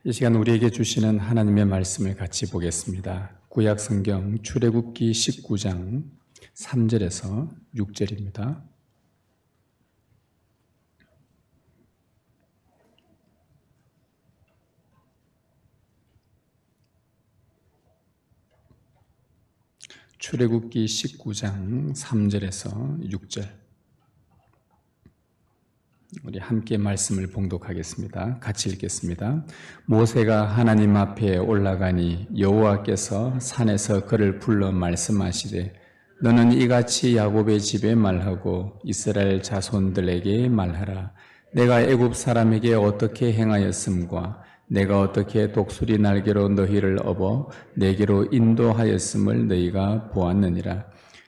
이 시간 우리에게 주시는 하나님의 말씀을 같이 보겠습니다. 구약 성경 출애굽기 19장 3절에서 6절입니다. 출애굽기 19장 3절에서 6절. 우리 함께 말씀을 봉독하겠습니다. 같이 읽겠습니다. 모세가 하나님 앞에 올라가니 여호와께서 산에서 그를 불러 말씀하시되 너는 이같이 야곱의 집에 말하고 이스라엘 자손들에게 말하라. 내가 애굽 사람에게 어떻게 행하였음과 내가 어떻게 독수리 날개로 너희를 업어 내게로 인도하였음을 너희가 보았느니라.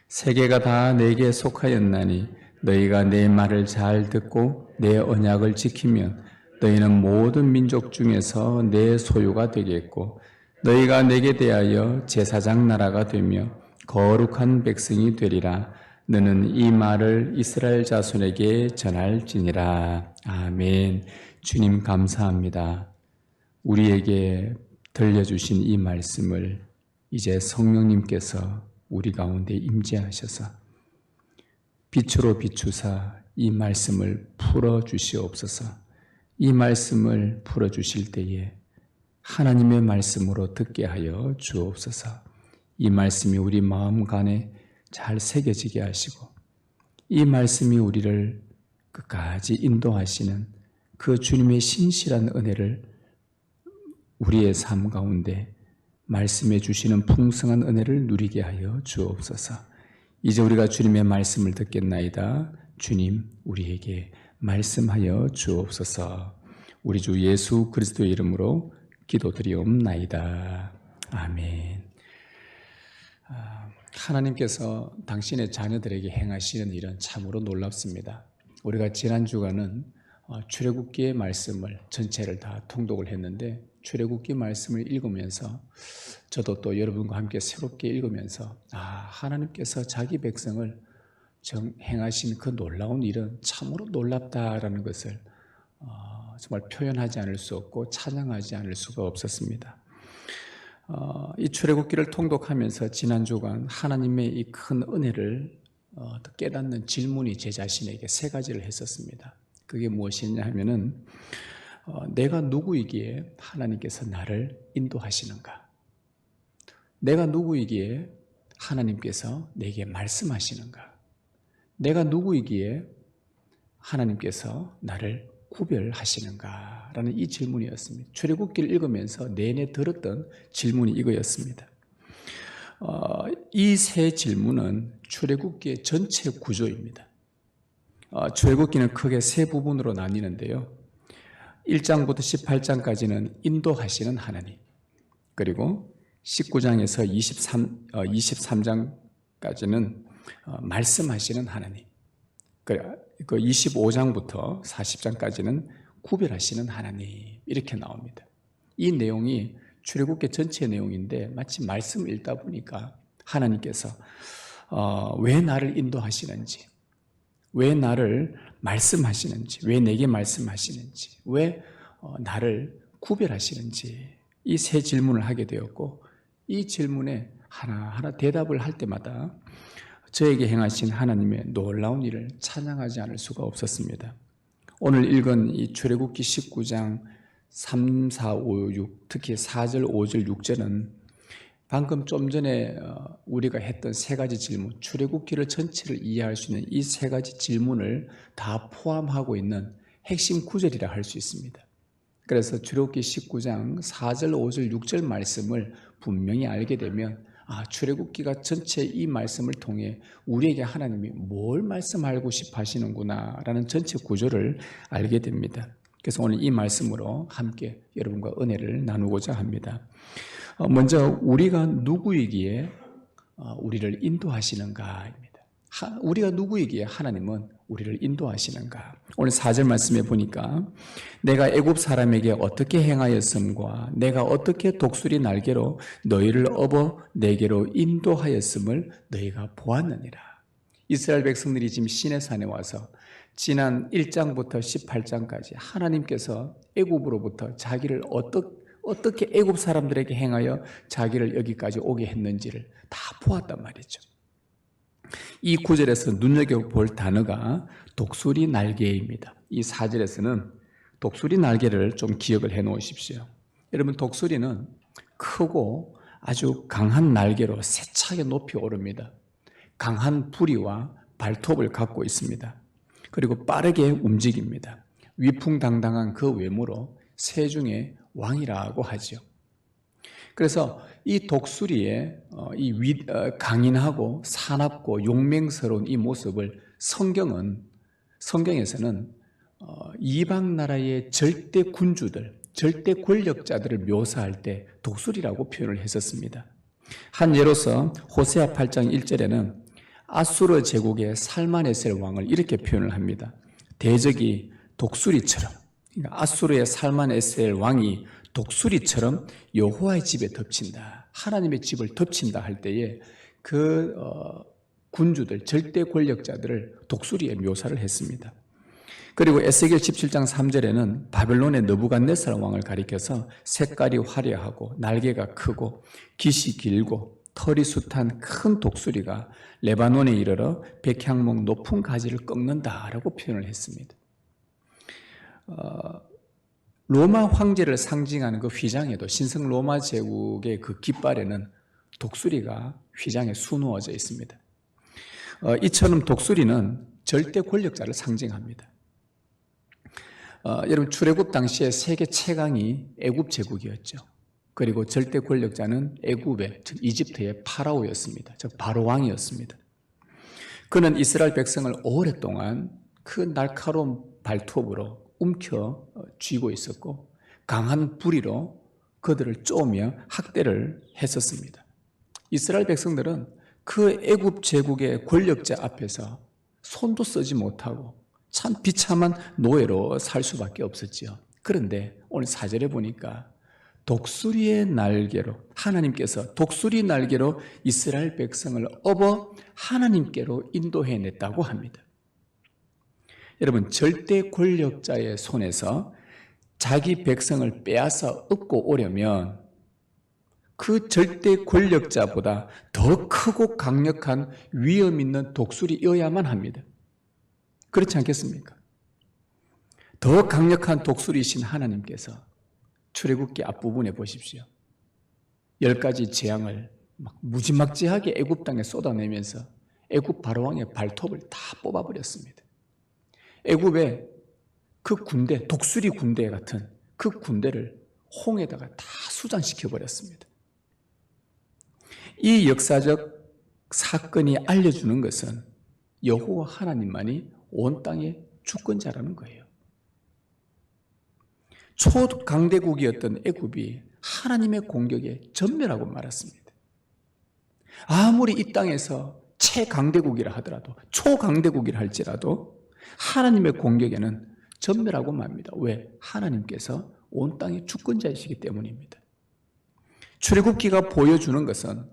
세계가 다 내게 속하였나니 너희가 내 말을 잘 듣고 내 언약을 지키면 너희는 모든 민족 중에서 내 소유가 되겠고 너희가 내게 대하여 제사장 나라가 되며 거룩한 백성이 되리라. 너는 이 말을 이스라엘 자손에게 전할지니라. 아멘. 주님 감사합니다. 우리에게 들려주신 이 말씀을 이제 성령님께서 우리 가운데 임재하셔서 빛으로 비추사 이 말씀을 풀어주시옵소서. 이 말씀을 풀어주실 때에 하나님의 말씀으로 듣게 하여 주옵소서. 이 말씀이 우리 마음간에 잘 새겨지게 하시고 이 말씀이 우리를 끝까지 인도하시는 그 주님의 신실한 은혜를 우리의 삶 가운데 말씀해 주시는 풍성한 은혜를 누리게 하여 주옵소서. 이제 우리가 주님의 말씀을 듣겠나이다. 주님 우리에게 말씀하여 주옵소서. 우리 주 예수 그리스도의 이름으로 기도드리옵나이다. 아멘. 하나님께서 당신의 자녀들에게 행하시는 일은 참으로 놀랍습니다. 우리가 지난 주간은 출애굽기의 말씀을 전체를 다 통독을 했는데 출애굽기 말씀을 읽으면서 저도 또 여러분과 함께 새롭게 읽으면서 하나님께서 자기 백성을 행하신 그 놀라운 일은 참으로 놀랍다라는 것을 정말 표현하지 않을 수 없고 찬양하지 않을 수가 없었습니다. 이 출애굽기를 통독하면서 지난 주간 하나님의 이 큰 은혜를 깨닫는 질문이 제 자신에게 세 가지를 했었습니다. 그게 무엇이냐 하면은 내가 누구이기에 하나님께서 나를 인도하시는가? 내가 누구이기에 하나님께서 내게 말씀하시는가? 내가 누구이기에 하나님께서 나를 구별하시는가? 라는 이 질문이었습니다. 출애굽기를 읽으면서 내내 들었던 질문이 이거였습니다. 이 세 질문은 출애굽기의 전체 구조입니다. 출애굽기는 크게 세 부분으로 나뉘는데요. 1장부터 18장까지는 인도하시는 하나님, 그리고 19장에서 23장까지는 말씀하시는 하나님, 그 25장부터 40장까지는 구별하시는 하나님, 이렇게 나옵니다. 이 내용이 출애굽기 전체 내용인데 마치 말씀을 읽다 보니까 하나님께서 왜 나를 인도하시는지, 왜 나를 말씀하시는지, 왜 내게 말씀하시는지, 왜 나를 구별하시는지, 이 세 질문을 하게 되었고 이 질문에 하나하나 대답을 할 때마다 저에게 행하신 하나님의 놀라운 일을 찬양하지 않을 수가 없었습니다. 오늘 읽은 이 출애굽기 19장 3, 4, 5, 6, 특히 4절, 5절, 6절은 방금 좀 전에 우리가 했던 세 가지 질문, 출애굽기를 전체를 이해할 수 있는 이 세 가지 질문을 다 포함하고 있는 핵심 구절이라 할 수 있습니다. 그래서 출애굽기 19장 4절, 5절, 6절 말씀을 분명히 알게 되면 출애굽기가 전체 이 말씀을 통해 우리에게 하나님이 뭘 말씀하고 싶어 하시는구나 라는 전체 구조를 알게 됩니다. 그래서 오늘 이 말씀으로 함께 여러분과 은혜를 나누고자 합니다. 먼저 우리가 누구이기에 우리를 인도하시는가입니다. 우리가 누구이기에 하나님은 우리를 인도하시는가. 오늘 4절 말씀에 보니까 내가 애굽 사람에게 어떻게 행하였음과 내가 어떻게 독수리 날개로 너희를 업어 내게로 인도하였음을 너희가 보았느니라. 이스라엘 백성들이 지금 시내산에 와서 지난 1장부터 18장까지 하나님께서 애굽으로부터 자기를 어떻게 애굽 사람들에게 행하여 자기를 여기까지 오게 했는지를 다 보았단 말이죠. 이 구절에서 눈여겨볼 단어가 독수리 날개입니다. 이 4절에서는 독수리 날개를 좀 기억을 해 놓으십시오. 여러분, 독수리는 크고 아주 강한 날개로 세차게 높이 오릅니다. 강한 부리와 발톱을 갖고 있습니다. 그리고 빠르게 움직입니다. 위풍당당한 그 외모로 새 중의 왕이라고 하죠. 그래서 이 독수리의 강인하고 사납고 용맹스러운 이 모습을 성경에서는 이방 나라의 절대 군주들, 절대 권력자들을 묘사할 때 독수리라고 표현을 했었습니다. 한 예로서 호세아 8장 1절에는 아수르 제국의 살만에셀 왕을 이렇게 표현을 합니다. 대적이 독수리처럼, 그러니까 아수르의 살만에셀 왕이 독수리처럼 여호와의 집에 덮친다, 하나님의 집을 덮친다 할 때에 그 군주들, 절대 권력자들을 독수리에 묘사를 했습니다. 그리고 에스겔 17장 3절에는 바벨론의 느부갓네살 왕을 가리켜서 색깔이 화려하고 날개가 크고 깃이 길고 털이 숱한 큰 독수리가 레바논에 이르러 백향목 높은 가지를 꺾는다라고 표현을 했습니다. 로마 황제를 상징하는 그 휘장에도 신성 로마 제국의 그 깃발에는 독수리가 휘장에 수놓아져 있습니다. 이처럼 독수리는 절대 권력자를 상징합니다. 여러분, 출애굽 당시에 세계 최강이 애굽 제국이었죠. 그리고 절대 권력자는 애굽의, 즉 이집트의 파라오였습니다. 즉 바로 왕이었습니다. 그는 이스라엘 백성을 오랫동안 그 날카로운 발톱으로 움켜 쥐고 있었고 강한 부리로 그들을 쪼며 학대를 했었습니다. 이스라엘 백성들은 그 애굽 제국의 권력자 앞에서 손도 쓰지 못하고 참 비참한 노예로 살 수밖에 없었지요. 그런데 오늘 4절에 보니까 독수리의 날개로, 하나님께서 독수리 날개로 이스라엘 백성을 업어 하나님께로 인도해냈다고 합니다. 여러분, 절대 권력자의 손에서 자기 백성을 빼앗아 업고 오려면 그 절대 권력자보다 더 크고 강력한 위험 있는 독수리여야만 합니다. 그렇지 않겠습니까? 더 강력한 독수리이신 하나님께서 출애굽기 앞부분에 보십시오. 10가지 재앙을 막 무지막지하게 애굽 땅에 쏟아내면서 애굽 바로왕의 발톱을 다 뽑아버렸습니다. 애굽의 그 군대, 독수리 군대 같은 그 군대를 홍에다가 다 수장시켜버렸습니다. 이 역사적 사건이 알려주는 것은 여호와 하나님만이 온 땅의 주권자라는 거예요. 초강대국이었던 애굽이 하나님의 공격에 전멸하고 말았습니다. 아무리 이 땅에서 최강대국이라 하더라도, 초강대국이라 할지라도 하나님의 공격에는 전멸하고 맙니다. 왜? 하나님께서 온 땅의 주권자이시기 때문입니다. 출애굽기가 보여주는 것은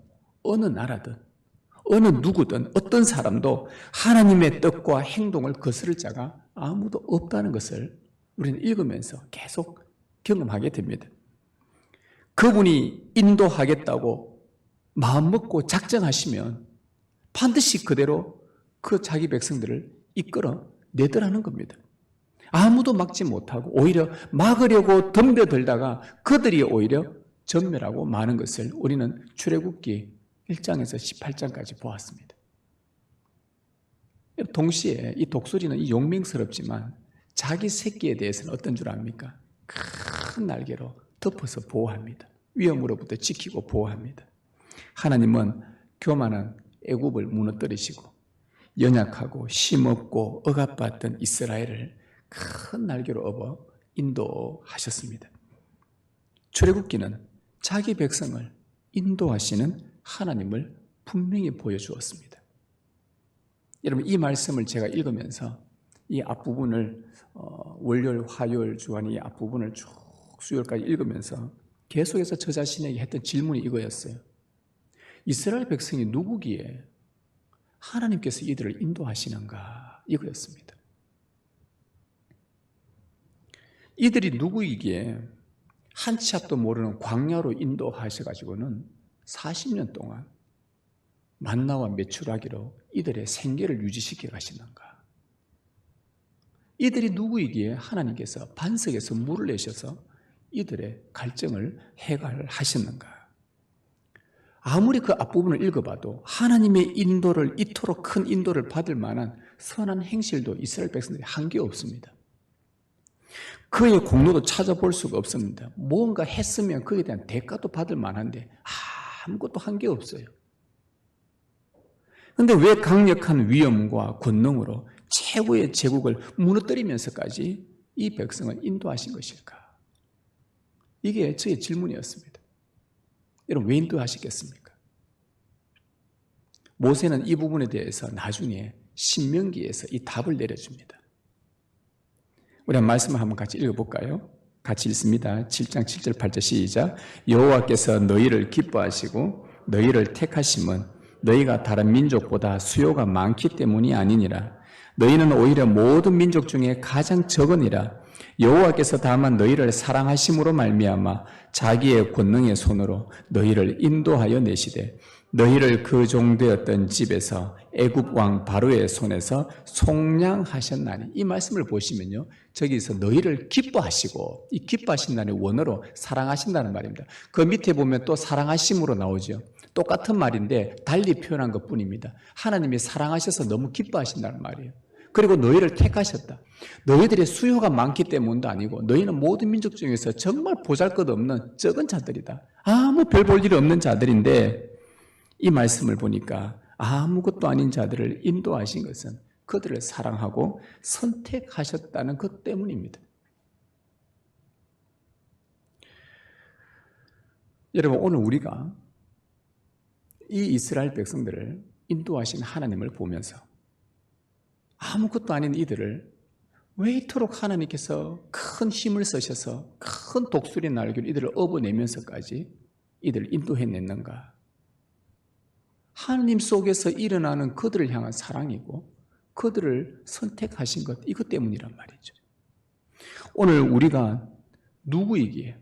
어느 나라든 어느 누구든 어떤 사람도 하나님의 뜻과 행동을 거스를 자가 아무도 없다는 것을 우리는 읽으면서 계속 경험하게 됩니다. 그분이 인도하겠다고 마음먹고 작정하시면 반드시 그대로 그 자기 백성들을 이끌어 내더라는 겁니다. 아무도 막지 못하고 오히려 막으려고 덤벼들다가 그들이 오히려 전멸하고 마는 것을 우리는 출애굽기 1장에서 18장까지 보았습니다. 동시에 이 독수리는 이 용맹스럽지만 자기 새끼에 대해서는 어떤 줄 압니까? 큰 날개로 덮어서 보호합니다. 위험으로부터 지키고 보호합니다. 하나님은 교만한 애굽을 무너뜨리시고 연약하고 힘없고 억압받던 이스라엘을 큰 날개로 업어 인도하셨습니다. 출애굽기는 자기 백성을 인도하시는 하나님을 분명히 보여주었습니다. 여러분, 이 말씀을 제가 읽으면서 이 앞부분을 월요일, 화요일 주간 이 앞부분을 쭉 수요일까지 읽으면서 계속해서 저 자신에게 했던 질문이 이거였어요. 이스라엘 백성이 누구기에 하나님께서 이들을 인도하시는가? 이거였습니다. 이들이 누구이기에 한 치 앞도 모르는 광야로 인도하셔가지고는 40년 동안 만나와 메추라기로 이들의 생계를 유지시켜 가시는가? 이들이 누구이기에 하나님께서 반석에서 물을 내셔서 이들의 갈증을 해결하셨는가? 아무리 그 앞부분을 읽어봐도 하나님의 인도를, 이토록 큰 인도를 받을 만한 선한 행실도 이스라엘 백성들이 한 게 없습니다. 그의 공로도 찾아볼 수가 없습니다. 뭔가 했으면 그에 대한 대가도 받을 만한데 아무것도 한 게 없어요. 그런데 왜 강력한 위엄과 권능으로 최고의 제국을 무너뜨리면서까지 이 백성을 인도하신 것일까? 이게 저의 질문이었습니다. 여러분, 왜 인도하시겠습니까? 모세는 이 부분에 대해서 나중에 신명기에서 이 답을 내려줍니다. 우리 한 말씀을 한번 같이 읽어볼까요? 같이 읽습니다. 7장 7절 8절 시작. 여호와께서 너희를 기뻐하시고 너희를 택하심은 너희가 다른 민족보다 수요가 많기 때문이 아니니라. 너희는 오히려 모든 민족 중에 가장 적으니라. 여호와께서 다만 너희를 사랑하심으로 말미암아 자기의 권능의 손으로 너희를 인도하여 내시되 너희를 그 종되었던 집에서 애굽 왕 바로의 손에서 속량하셨나니. 이 말씀을 보시면요, 저기서 너희를 기뻐하시고, 이 기뻐하신다는 원어로 사랑하신다는 말입니다. 그 밑에 보면 또 사랑하심으로 나오죠. 똑같은 말인데 달리 표현한 것뿐입니다. 하나님이 사랑하셔서 너무 기뻐하신다는 말이에요. 그리고 너희를 택하셨다. 너희들의 수요가 많기 때문도 아니고 너희는 모든 민족 중에서 정말 보잘것없는 적은 자들이다. 아무 별 볼 일 없는 자들인데 이 말씀을 보니까 아무것도 아닌 자들을 인도하신 것은 그들을 사랑하고 선택하셨다는 것 때문입니다. 여러분, 오늘 우리가 이 이스라엘 백성들을 인도하신 하나님을 보면서 아무것도 아닌 이들을 왜 이토록 하나님께서 큰 힘을 쓰셔서 큰 독수리 날개로 이들을 업어내면서까지 이들을 인도해냈는가? 하나님 속에서 일어나는 그들을 향한 사랑이고 그들을 선택하신 것, 이것 때문이란 말이죠. 오늘 우리가 누구이기에,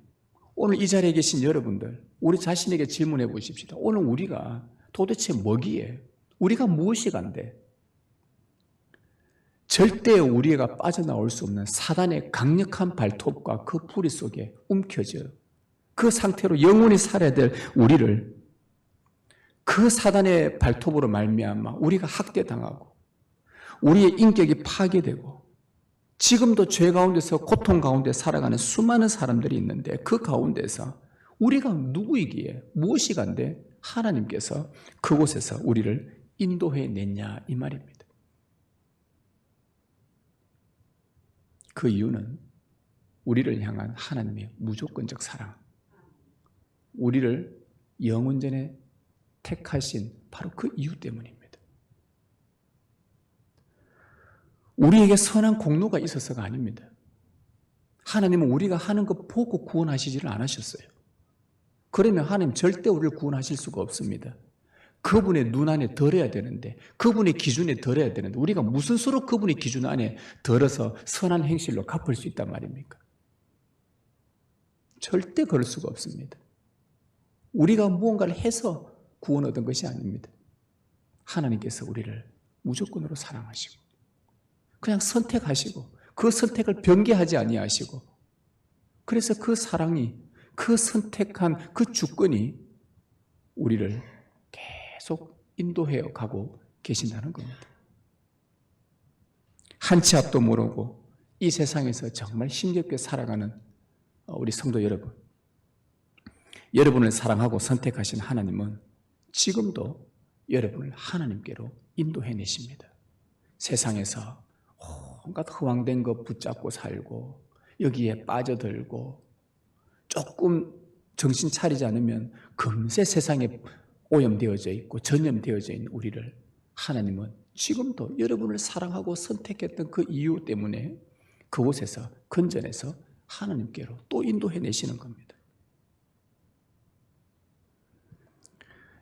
오늘 이 자리에 계신 여러분들, 우리 자신에게 질문해 보십시다. 오늘 우리가 도대체 뭐기에, 우리가 무엇이간데 절대 우리가 빠져나올 수 없는 사단의 강력한 발톱과 그 뿌리 속에 움켜져 그 상태로 영원히 살아야 될 우리를 그 사단의 발톱으로 말미암아 우리가 학대당하고 우리의 인격이 파괴되고 지금도 죄 가운데서 고통 가운데 살아가는 수많은 사람들이 있는데 그 가운데서 우리가 누구이기에 무엇이간데 하나님께서 그곳에서 우리를 인도해냈냐 이 말입니다. 그 이유는 우리를 향한 하나님의 무조건적 사랑, 우리를 영원전에 택하신 바로 그 이유 때문입니다. 우리에게 선한 공로가 있어서가 아닙니다. 하나님은 우리가 하는 것 보고 구원하시지를 않으셨어요. 그러면 하나님 절대 우리를 구원하실 수가 없습니다. 그분의 눈 안에 들어야 되는데, 그분의 기준에 들어야 되는데 우리가 무슨 수로 그분의 기준 안에 들어서 선한 행실로 갚을 수 있단 말입니까? 절대 그럴 수가 없습니다. 우리가 무언가를 해서 구원 얻은 것이 아닙니다. 하나님께서 우리를 무조건으로 사랑하시고 그냥 선택하시고 그 선택을 변개하지 아니하시고 그래서 그 사랑이, 그 선택한 그 주권이 우리를 계속 인도해 가고 계신다는 겁니다. 한 치 앞도 모르고 이 세상에서 정말 힘겹게 살아가는 우리 성도 여러분, 여러분을 사랑하고 선택하신 하나님은 지금도 여러분을 하나님께로 인도해내십니다. 세상에서 온갖 허황된 것 붙잡고 살고 여기에 빠져들고 조금 정신 차리지 않으면 금세 세상에 오염되어져 있고 전염되어져 있는 우리를 하나님은 지금도 여러분을 사랑하고 선택했던 그 이유 때문에 그곳에서 건져내서 하나님께로 또 인도해내시는 겁니다.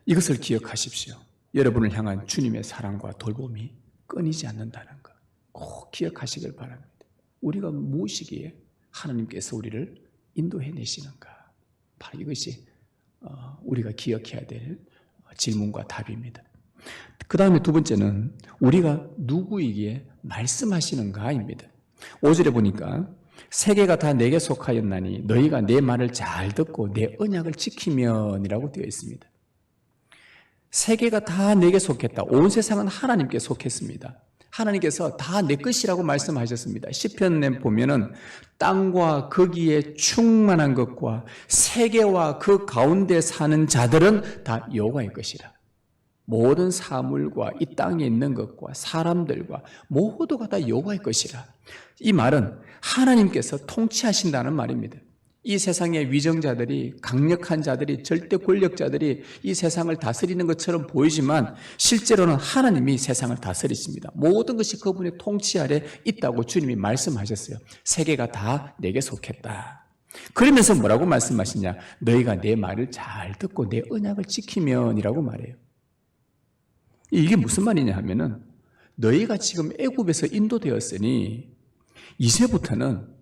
이것을 기억하십시오. 여러분을 향한 주님의 사랑과 돌봄이 끊이지 않는다는 것 꼭 기억하시길 바랍니다. 우리가 무엇이기에 하나님께서 우리를 인도해내시는가? 바로 이것이 우리가 기억해야 될 질문과 답입니다. 그 다음에 두 번째는 우리가 누구에게 말씀하시는가입니다. 5절에 보니까 세계가 다 내게 속하였나니 너희가 내 말을 잘 듣고 내 언약을 지키면이라고 되어 있습니다. 세계가 다 내게 속했다. 온 세상은 하나님께 속했습니다. 하나님께서 다 내 것이라고 말씀하셨습니다. 시편에 보면은 땅과 거기에 충만한 것과 세계와 그 가운데 사는 자들은 다 여호와의 것이라. 모든 사물과 이 땅에 있는 것과 사람들과 모두가 다 여호와의 것이라. 이 말은 하나님께서 통치하신다는 말입니다. 이 세상의 위정자들이, 강력한 자들이, 절대 권력자들이 이 세상을 다스리는 것처럼 보이지만 실제로는 하나님이 세상을 다스리십니다. 모든 것이 그분의 통치 아래 있다고 주님이 말씀하셨어요. 세계가 다 내게 속했다. 그러면서 뭐라고 말씀하시냐? 너희가 내 말을 잘 듣고 내 언약을 지키면이라고 말해요. 이게 무슨 말이냐 하면은 너희가 지금 애굽에서 인도되었으니 이제부터는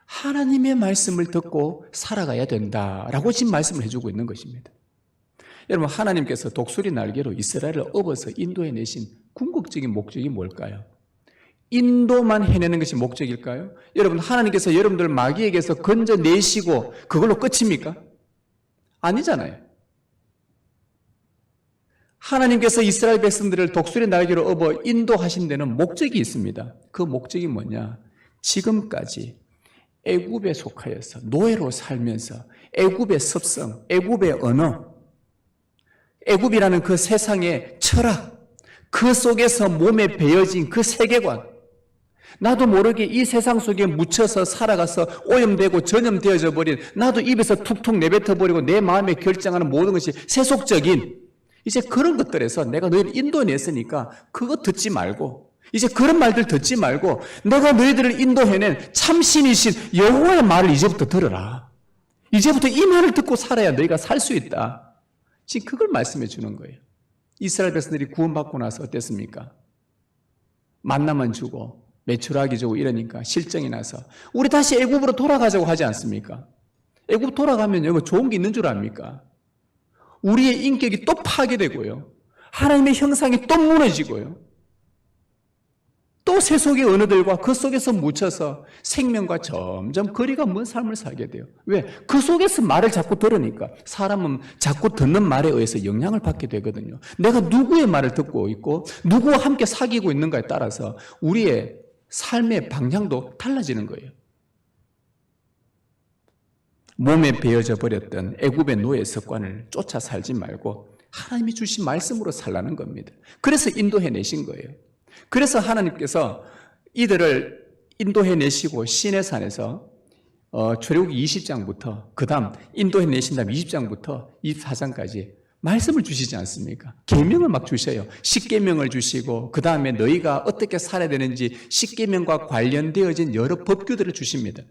하나님의 말씀을 듣고 살아가야 된다라고 지금 말씀을 해주고 있는 것입니다. 여러분, 하나님께서 독수리 날개로 이스라엘을 업어서 인도해내신 궁극적인 목적이 뭘까요? 인도만 해내는 것이 목적일까요? 여러분, 하나님께서 여러분들 마귀에게서 건져내시고 그걸로 끝입니까? 아니잖아요. 하나님께서 이스라엘 백성들을 독수리 날개로 업어 인도하신 데는 목적이 있습니다. 그 목적이 뭐냐? 지금까지 애굽에 속하여서 노예로 살면서 애굽의 습성, 애굽의 언어, 애굽이라는 그 세상의 철학, 그 속에서 몸에 배어진 그 세계관, 나도 모르게 이 세상 속에 묻혀서 살아가서 오염되고 전염되어져 버린, 나도 입에서 툭툭 내뱉어버리고 내 마음에 결정하는 모든 것이 세속적인 이제 그런 것들에서 내가 너희를 인도해냈으니까 그거 듣지 말고, 이제 그런 말들 듣지 말고 내가 너희들을 인도해낸 참신이신 여호와의 말을 이제부터 들어라. 이제부터 이 말을 듣고 살아야 너희가 살 수 있다. 지금 그걸 말씀해 주는 거예요. 이스라엘 백성들이 구원받고 나서 어땠습니까? 만나만 주고 메추라기 주고 이러니까 실정이 나서 우리 다시 애굽으로 돌아가자고 하지 않습니까? 애굽 돌아가면 여기 좋은 게 있는 줄 압니까? 우리의 인격이 또 파괴되고요. 하나님의 형상이 또 무너지고요. 또 세속의 언어들과 그 속에서 묻혀서 생명과 점점 거리가 먼 삶을 살게 돼요. 왜? 그 속에서 말을 자꾸 들으니까 사람은 자꾸 듣는 말에 의해서 영향을 받게 되거든요. 내가 누구의 말을 듣고 있고 누구와 함께 사귀고 있는가에 따라서 우리의 삶의 방향도 달라지는 거예요. 몸에 베어져 버렸던 애굽의 노예 습관을 쫓아 살지 말고 하나님이 주신 말씀으로 살라는 겁니다. 그래서 인도해내신 거예요. 그래서 하나님께서 이들을 인도해내시고 시내산에서 출애굽기 20장부터 그 다음 인도해내신 다음 20장부터 24장까지 말씀을 주시지 않습니까? 계명을 막 주셔요. 십계명을 주시고 그 다음에 너희가 어떻게 살아야 되는지 십계명과 관련되어진 여러 법규들을 주십니다.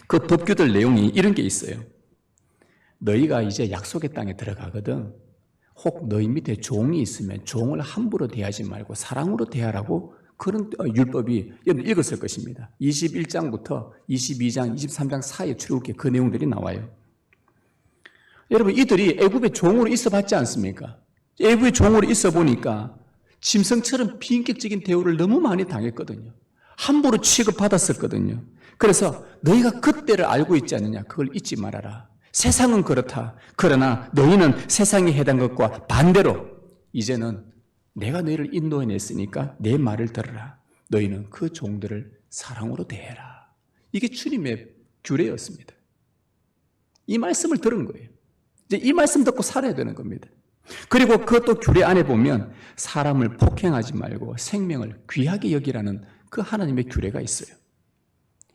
그 법규들 내용이 이런 게 있어요. 너희가 이제 약속의 땅에 들어가거든. 혹 너희 밑에 종이 있으면 종을 함부로 대하지 말고 사랑으로 대하라고 그런 율법이 여러분 읽었을 것입니다. 21장부터 22장, 23장 사이에 출애굽기에 그 내용들이 나와요. 여러분 이들이 애굽의 종으로 있어 봤지 않습니까? 애굽의 종으로 있어 보니까 짐승처럼 비인격적인 대우를 너무 많이 당했거든요. 함부로 취급받았었거든요. 그래서 너희가 그때를 알고 있지 않느냐? 그걸 잊지 말아라. 세상은 그렇다. 그러나 너희는 세상에 해당 것과 반대로 이제는 내가 너희를 인도해냈으니까 내 말을 들어라. 너희는 그 종들을 사랑으로 대해라. 이게 주님의 규례였습니다. 이 말씀을 들은 거예요. 이제 이 말씀 듣고 살아야 되는 겁니다. 그리고 그것도 규례 안에 보면 사람을 폭행하지 말고 생명을 귀하게 여기라는 그 하나님의 규례가 있어요.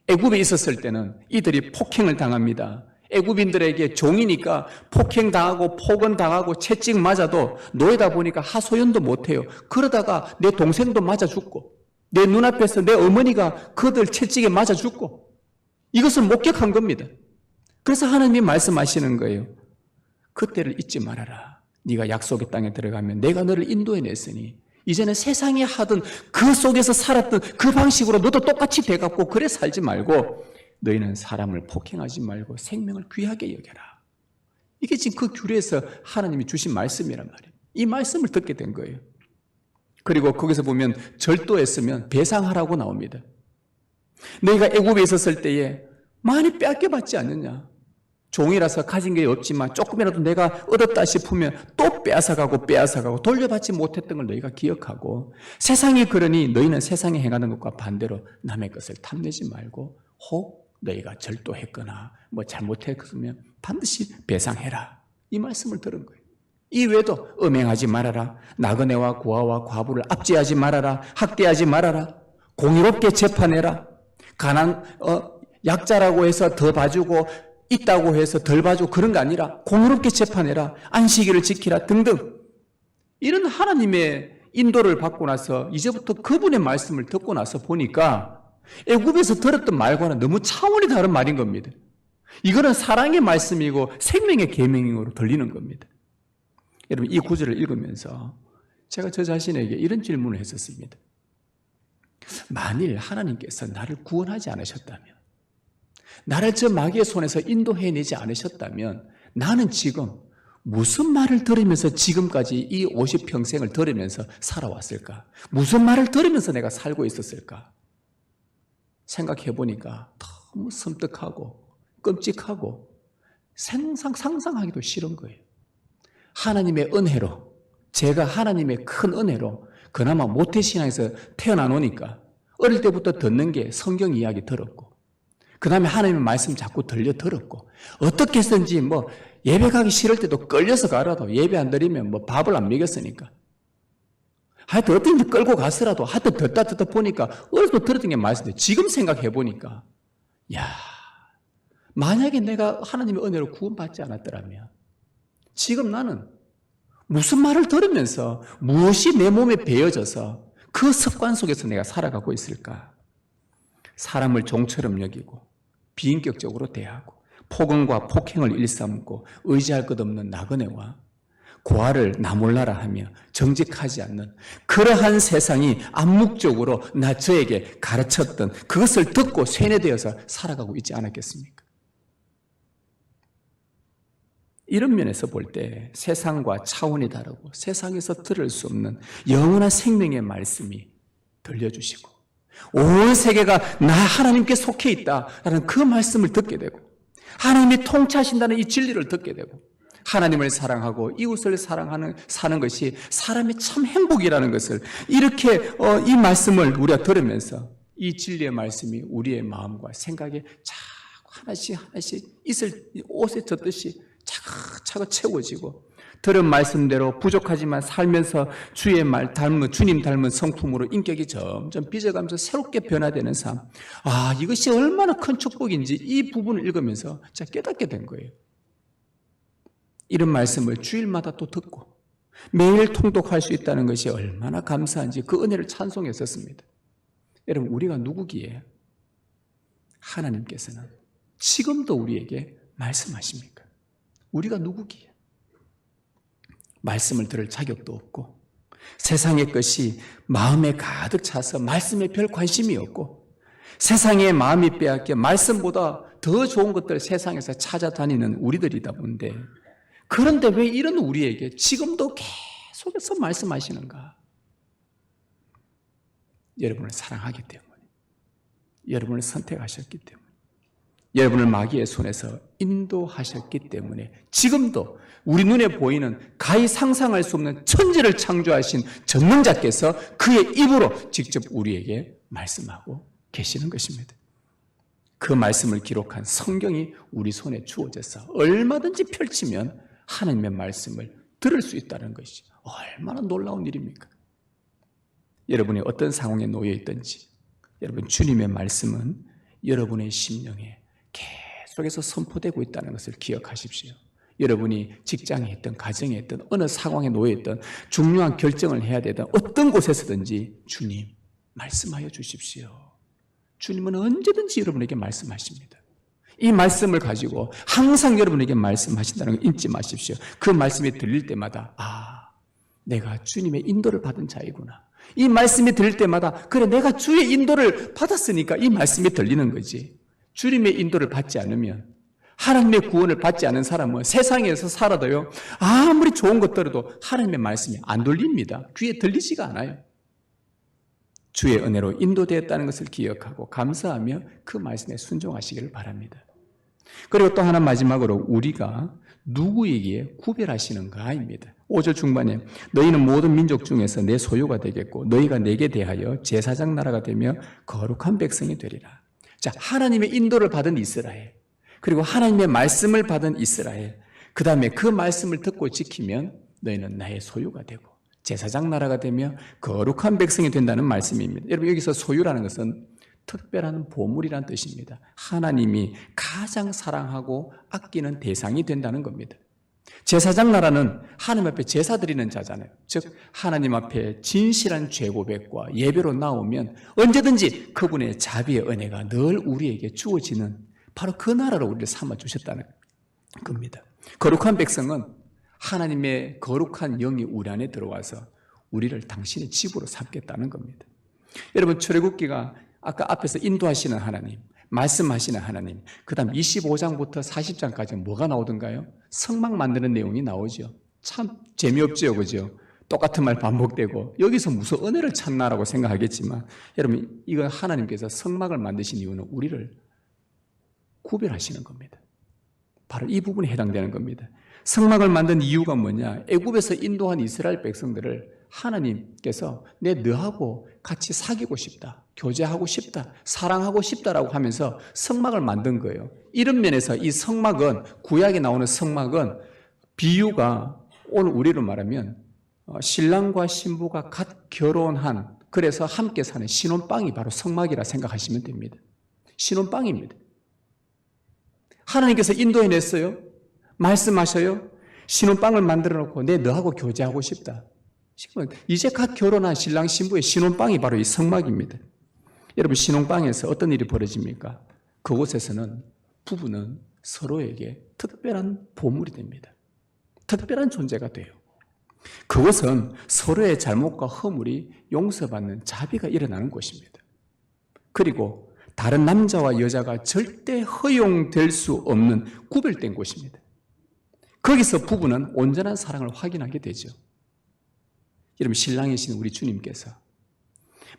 애굽에 있었을 때는 이들이 폭행을 당합니다. 애굽인들에게 종이니까 폭행당하고 폭언당하고 채찍 맞아도 노예다 보니까 하소연도 못해요. 그러다가 내 동생도 맞아 죽고 내 눈앞에서 내 어머니가 그들 채찍에 맞아 죽고 이것을 목격한 겁니다. 그래서 하나님이 말씀하시는 거예요. 그때를 잊지 말아라. 네가 약속의 땅에 들어가면 내가 너를 인도해냈으니 이제는 세상에 하던 그 속에서 살았던 그 방식으로 너도 똑같이 돼갖고 그래 살지 말고 너희는 사람을 폭행하지 말고 생명을 귀하게 여겨라. 이게 지금 그 규례에서 하나님이 주신 말씀이란 말이에요. 이 말씀을 듣게 된 거예요. 그리고 거기서 보면 절도했으면 배상하라고 나옵니다. 너희가 애굽에 있었을 때에 많이 빼앗겨받지 않느냐? 종이라서 가진 게 없지만 조금이라도 내가 얻었다 싶으면 또 빼앗아가고 돌려받지 못했던 걸 너희가 기억하고, 세상이 그러니 너희는 세상에 행하는 것과 반대로 남의 것을 탐내지 말고 혹 너희가 절도했거나 뭐 잘못했으면 반드시 배상해라. 이 말씀을 들은 거예요. 이 외에도 음행하지 말아라, 나그네와 고아와 과부를 압제하지 말아라, 학대하지 말아라, 공의롭게 재판해라, 약자라고 해서 더 봐주고 있다고 해서 덜 봐주고 그런 거 아니라 공의롭게 재판해라, 안식일을 지키라 등등. 이런 하나님의 인도를 받고 나서 이제부터 그분의 말씀을 듣고 나서 보니까 애굽에서 들었던 말과는 너무 차원이 다른 말인 겁니다. 이거는 사랑의 말씀이고 생명의 계명으로 들리는 겁니다. 여러분, 이 구절을 읽으면서 제가 저 자신에게 이런 질문을 했었습니다. 만일 하나님께서 나를 구원하지 않으셨다면, 나를 저 마귀의 손에서 인도해내지 않으셨다면 나는 지금 무슨 말을 들으면서 지금까지 이 50평생을 들으면서 살아왔을까? 무슨 말을 들으면서 내가 살고 있었을까? 생각해 보니까 너무 섬뜩하고 끔찍하고 상상하기도 싫은 거예요. 하나님의 은혜로, 제가 하나님의 큰 은혜로 그나마 모태신앙에서 태어나 노니까 어릴 때부터 듣는 게 성경 이야기 들었고, 그 다음에 하나님의 말씀 자꾸 들었고, 어떻게 해서든지 뭐 예배 가기 싫을 때도 끌려서 가라도 예배 안 드리면 뭐 밥을 안 먹였으니까 하여튼 어떻게든지 끌고 갔으라도 하여튼 듣다 보니까 어릴 때 들었던 게 말씀인데, 지금 생각해 보니까 야, 만약에 내가 하나님의 은혜로 구원받지 않았더라면 지금 나는 무슨 말을 들으면서 무엇이 내 몸에 배어져서 그 습관 속에서 내가 살아가고 있을까? 사람을 종처럼 여기고 비인격적으로 대하고 폭언과 폭행을 일삼고 의지할 것 없는 나그네와 고아를 나 몰라라 하며 정직하지 않는 그러한 세상이 암묵적으로 저에게 가르쳤던 그것을 듣고 세뇌되어서 살아가고 있지 않았겠습니까? 이런 면에서 볼 때 세상과 차원이 다르고 세상에서 들을 수 없는 영원한 생명의 말씀이 들려주시고 온 세계가 나 하나님께 속해 있다라는 그 말씀을 듣게 되고, 하나님이 통치하신다는 이 진리를 듣게 되고, 하나님을 사랑하고 이웃을 사는 것이 사람의 참 행복이라는 것을 이렇게 이 말씀을 우리가 들으면서 이 진리의 말씀이 우리의 마음과 생각에 자꾸 하나씩 옷에 젖듯이 차곡차곡 채워지고, 들은 말씀대로 부족하지만 살면서 주님 닮은 성품으로 인격이 점점 빚어가면서 새롭게 변화되는 삶. 이것이 얼마나 큰 축복인지 이 부분을 읽으면서 제가 깨닫게 된 거예요. 이런 말씀을 주일마다 또 듣고 매일 통독할 수 있다는 것이 얼마나 감사한지 그 은혜를 찬송했었습니다. 여러분, 우리가 누구기에 하나님께서는 지금도 우리에게 말씀하십니까? 우리가 누구기에? 말씀을 들을 자격도 없고, 세상의 것이 마음에 가득 차서 말씀에 별 관심이 없고, 세상의 마음이 빼앗겨 말씀보다 더 좋은 것들 세상에서 찾아다니는 우리들이다 본데, 그런데 왜 이런 우리에게 지금도 계속해서 말씀하시는가? 여러분을 사랑하기 때문에, 여러분을 선택하셨기 때문에, 여러분을 마귀의 손에서 인도하셨기 때문에 지금도 우리 눈에 보이는 가히 상상할 수 없는 천지를 창조하신 전능자께서 그의 입으로 직접 우리에게 말씀하고 계시는 것입니다. 그 말씀을 기록한 성경이 우리 손에 주어져서 얼마든지 펼치면 하나님의 말씀을 들을 수 있다는 것이 얼마나 놀라운 일입니까? 여러분이 어떤 상황에 놓여 있든지 여러분, 주님의 말씀은 여러분의 심령에 계속해서 선포되고 있다는 것을 기억하십시오. 여러분이 직장에 있든 가정에 있든 어느 상황에 놓여 있든 중요한 결정을 해야 되든 어떤 곳에서든지 주님 말씀하여 주십시오. 주님은 언제든지 여러분에게 말씀하십니다. 이 말씀을 가지고 항상 여러분에게 말씀하신다는 걸 잊지 마십시오. 그 말씀이 들릴 때마다 내가 주님의 인도를 받은 자이구나. 이 말씀이 들릴 때마다 그래, 내가 주의 인도를 받았으니까 이 말씀이 들리는 거지. 주님의 인도를 받지 않으면, 하나님의 구원을 받지 않은 사람은 세상에서 살아도요, 아무리 좋은 것 들어도 하나님의 말씀이 안 들립니다. 귀에 들리지가 않아요. 주의 은혜로 인도되었다는 것을 기억하고 감사하며 그 말씀에 순종하시기를 바랍니다. 그리고 또 하나 마지막으로 우리가 누구에게 구별하시는가입니다. 5절 중반에 너희는 모든 민족 중에서 내 소유가 되겠고 너희가 내게 대하여 제사장 나라가 되며 거룩한 백성이 되리라. 자, 하나님의 인도를 받은 이스라엘, 그리고 하나님의 말씀을 받은 이스라엘, 그 다음에 그 말씀을 듣고 지키면 너희는 나의 소유가 되고 제사장 나라가 되며 거룩한 백성이 된다는 말씀입니다. 여러분, 여기서 소유라는 것은 특별한 보물이라는 뜻입니다. 하나님이 가장 사랑하고 아끼는 대상이 된다는 겁니다. 제사장 나라는 하나님 앞에 제사 드리는 자잖아요. 즉 하나님 앞에 진실한 죄 고백과 예배로 나오면 언제든지 그분의 자비의 은혜가 늘 우리에게 주어지는 바로 그 나라로 우리를 삼아 주셨다는 겁니다. 거룩한 백성은 하나님의 거룩한 영이 우리 안에 들어와서 우리를 당신의 집으로 삼겠다는 겁니다. 여러분, 출애굽기가 아까 앞에서 인도하시는 하나님, 말씀하시는 하나님, 그 다음 25장부터 40장까지 뭐가 나오던가요? 성막 만드는 내용이 나오죠. 참 재미없죠, 그죠? 똑같은 말 반복되고 여기서 무슨 은혜를 찾나라고 생각하겠지만, 여러분, 이건 하나님께서 성막을 만드신 이유는 우리를 구별하시는 겁니다. 바로 이 부분에 해당되는 겁니다. 성막을 만든 이유가 뭐냐? 애굽에서 인도한 이스라엘 백성들을 하나님께서 너하고 같이 사귀고 싶다, 교제하고 싶다, 사랑하고 싶다라고 하면서 성막을 만든 거예요. 이런 면에서 이 성막은, 구약에 나오는 성막은 비유가 오늘 우리로 말하면 신랑과 신부가 갓 결혼한, 그래서 함께 사는 신혼방이 바로 성막이라 생각하시면 됩니다. 신혼방입니다. 하나님께서 인도해냈어요. 말씀하셔요. 신혼방을 만들어 놓고 너하고 교제하고 싶다. 이제 갓 결혼한 신랑 신부의 신혼방이 바로 이 성막입니다. 여러분, 신혼방에서 어떤 일이 벌어집니까? 그곳에서는 부부는 서로에게 특별한 보물이 됩니다. 특별한 존재가 돼요. 그것은 서로의 잘못과 허물이 용서받는 자비가 일어나는 곳입니다. 그리고 다른 남자와 여자가 절대 허용될 수 없는 구별된 곳입니다. 거기서 부부는 온전한 사랑을 확인하게 되죠. 여러분, 신랑이신 우리 주님께서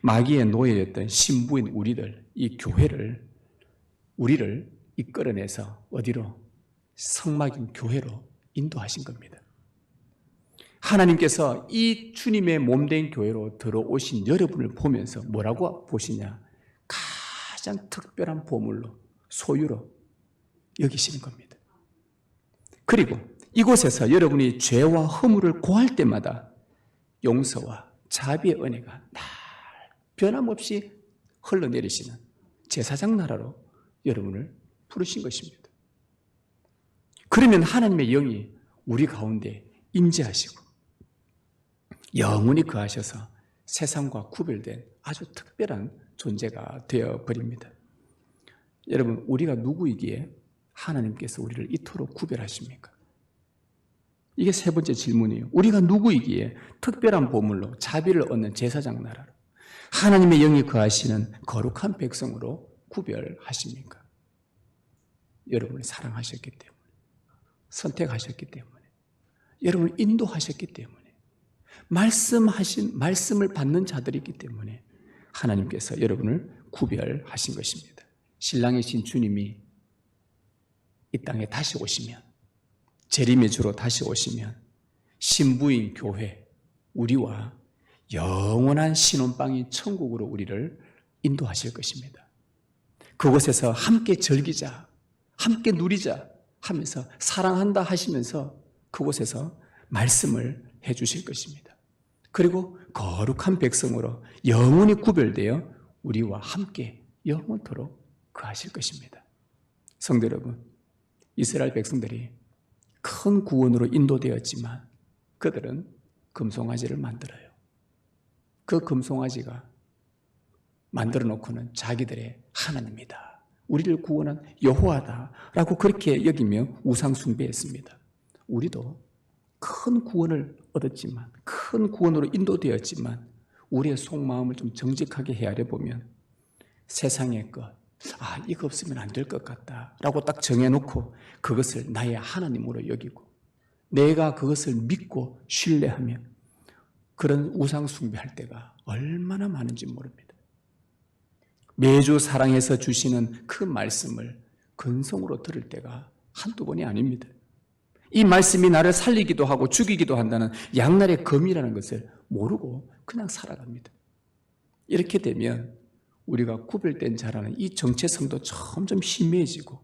마귀의 노예였던 신부인 우리를, 이 교회를, 우리를 이끌어내서 어디로? 성막인 교회로 인도하신 겁니다. 하나님께서 이 주님의 몸된 교회로 들어오신 여러분을 보면서 뭐라고 보시냐? 가장 특별한 보물로, 소유로 여기시는 겁니다. 그리고 이곳에서 여러분이 죄와 허물을 고할 때마다 용서와 자비의 은혜가 날 변함없이 흘러내리시는 제사장 나라로 여러분을 부르신 것입니다. 그러면 하나님의 영이 우리 가운데 임재하시고 영원히 거하셔서 세상과 구별된 아주 특별한 존재가 되어버립니다. 여러분, 우리가 누구이기에 하나님께서 우리를 이토록 구별하십니까? 이게 세 번째 질문이에요. 우리가 누구이기에 특별한 보물로 자비를 얻는 제사장 나라로 하나님의 영이 거하시는 거룩한 백성으로 구별하십니까? 여러분을 사랑하셨기 때문에, 선택하셨기 때문에, 여러분을 인도하셨기 때문에, 말씀을 받는 자들이기 때문에 하나님께서 여러분을 구별하신 것입니다. 신랑이신 주님이 이 땅에 다시 오시면, 재림의 주로 다시 오시면 신부인 교회, 우리와 영원한 신혼방인 천국으로 우리를 인도하실 것입니다. 그곳에서 함께 즐기자, 함께 누리자 하면서 사랑한다 하시면서 그곳에서 말씀을 해 주실 것입니다. 그리고 거룩한 백성으로 영원히 구별되어 우리와 함께 영원토록 거하실 것입니다. 성도 여러분, 이스라엘 백성들이 큰 구원으로 인도되었지만 그들은 금송아지를 만들어요. 그 금송아지가 만들어 놓고는 자기들의 하나님이다, 우리를 구원한 여호와다라고 그렇게 여기며 우상 숭배했습니다. 우리도 큰 구원을 얻었지만, 큰 구원으로 인도되었지만 우리의 속마음을 좀 정직하게 헤아려 보면 세상의 것, 이거 없으면 안 될 것 같다라고 딱 정해놓고 그것을 나의 하나님으로 여기고 내가 그것을 믿고 신뢰하며 그런 우상 숭배할 때가 얼마나 많은지 모릅니다. 매주 사랑해서 주시는 그 말씀을 근성으로 들을 때가 한두 번이 아닙니다. 이 말씀이 나를 살리기도 하고 죽이기도 한다는 양날의 검이라는 것을 모르고 그냥 살아갑니다. 이렇게 되면 우리가 구별된 자라는 이 정체성도 점점 희미해지고,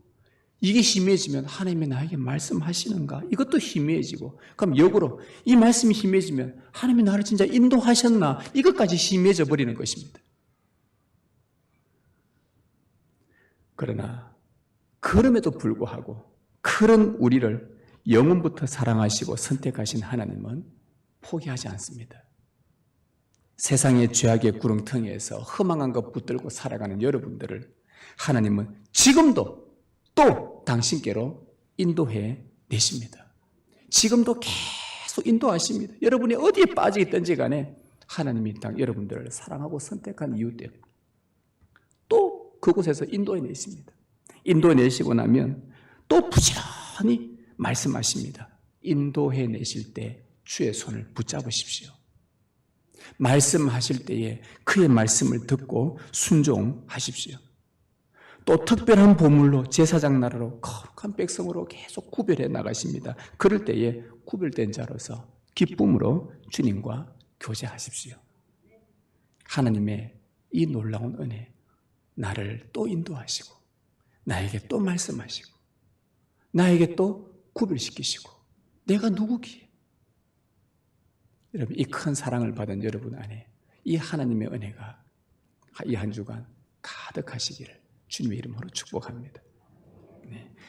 이게 희미해지면 하나님이 나에게 말씀하시는가? 이것도 희미해지고, 그럼 역으로 이 말씀이 희미해지면 하나님이 나를 진짜 인도하셨나? 이것까지 희미해져 버리는 것입니다. 그러나 그럼에도 불구하고 그런 우리를 영원부터 사랑하시고 선택하신 하나님은 포기하지 않습니다. 세상의 죄악의 구렁텅이에서 허망한 것 붙들고 살아가는 여러분들을 하나님은 지금도 또 당신께로 인도해 내십니다. 지금도 계속 인도하십니다. 여러분이 어디에 빠져 있든지 간에 하나님이 여러분들을 사랑하고 선택한 이유 때문에 또 그곳에서 인도해 내십니다. 인도해 내시고 나면 또 부지런히 말씀하십니다. 인도해 내실 때 주의 손을 붙잡으십시오. 말씀하실 때에 그의 말씀을 듣고 순종하십시오. 또 특별한 보물로 제사장 나라로 거룩한 백성으로 계속 구별해 나가십니다. 그럴 때에 구별된 자로서 기쁨으로 주님과 교제하십시오. 하나님의 이 놀라운 은혜, 나를 또 인도하시고 나에게 또 말씀하시고 나에게 또 구별시키시고 내가 누구기에? 여러분, 이 큰 사랑을 받은 여러분 안에 이 하나님의 은혜가 이 한 주간 가득하시기를 주님의 이름으로 축복합니다. 네.